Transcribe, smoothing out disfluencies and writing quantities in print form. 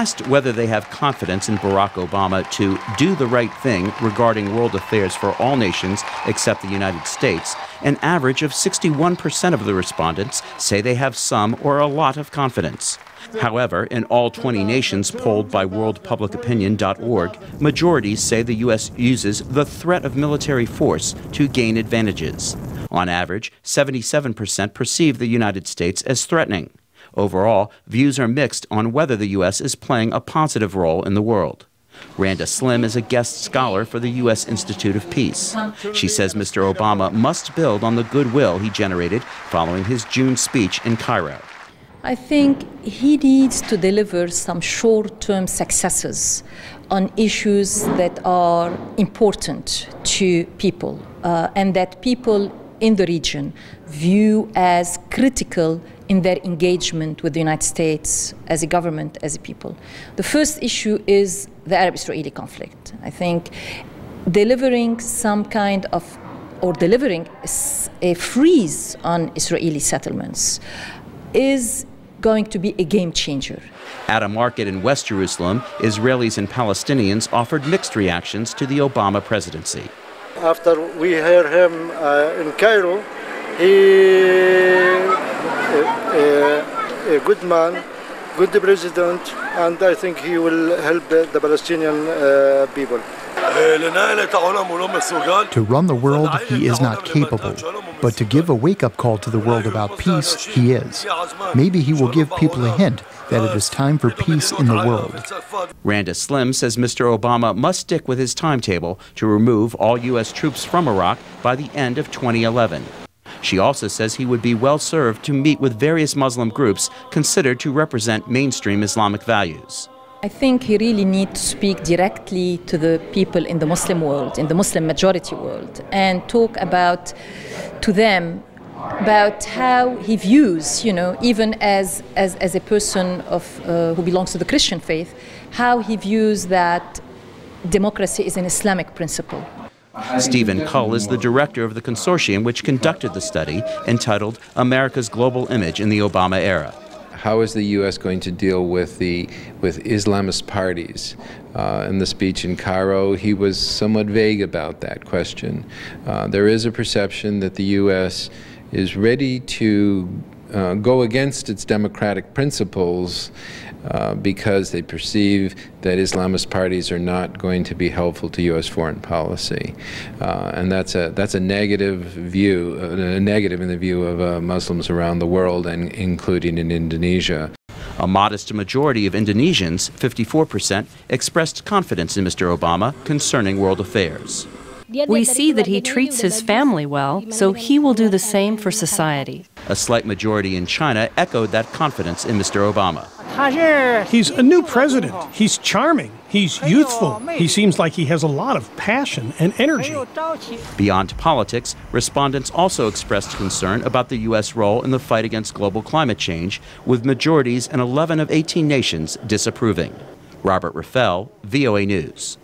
asked whether they have confidence in Barack Obama to do the right thing regarding world affairs for all nations except the United States, an average of 61% of the respondents say they have some or a lot of confidence. However, in all 20 nations polled by worldpublicopinion.org, majorities say the U.S. uses the threat of military force to gain advantages. On average, 77% perceive the United States as threatening. Overall, views are mixed on whether the U.S. is playing a positive role in the world. Randa Slim is a guest scholar for the U.S. Institute of Peace. She says Mr. Obama must build on the goodwill he generated following his June speech in Cairo. I think he needs to deliver some short-term successes on issues that are important to people and that people in the region view as critical in their engagement with the United States as a government, as a people. The first issue is the Arab-Israeli conflict. I think delivering some kind of, or delivering a freeze on Israeli settlements is going to be a game changer. At a market in West Jerusalem, Israelis and Palestinians offered mixed reactions to the Obama presidency. After we heard him in Cairo, a good man, good president, and I think he will help the Palestinian people. To run the world, he is not capable, but to give a wake-up call to the world about peace, he is. Maybe he will give people a hint that it is time for peace in the world. Randa Slim says Mr. Obama must stick with his timetable to remove all U.S. troops from Iraq by the end of 2011. She also says he would be well served to meet with various Muslim groups considered to represent mainstream Islamic values. I think he really needs to speak directly to the people in the Muslim world, in the Muslim majority world, and talk to them about how he views, even as a person who belongs to the Christian faith, how he views that democracy is an Islamic principle. Stephen Cull is the director of the consortium which conducted the study, entitled America's Global Image in the Obama Era. How is the U.S. going to deal with Islamist parties? In the speech in Cairo, he was somewhat vague about that question. There is a perception that the U.S. is ready to go against its democratic principles because they perceive that Islamist parties are not going to be helpful to U.S. foreign policy. And that's a negative view, a negative in the view of Muslims around the world, and including in Indonesia. A modest majority of Indonesians, 54%, expressed confidence in Mr. Obama concerning world affairs. We see that he treats his family well, so he will do the same for society. A slight majority in China echoed that confidence in Mr. Obama. He's a new president. He's charming. He's youthful. He seems like he has a lot of passion and energy. Beyond politics, respondents also expressed concern about the U.S. role in the fight against global climate change, with majorities in 11 of 18 nations disapproving. Robert Raffaele, VOA News.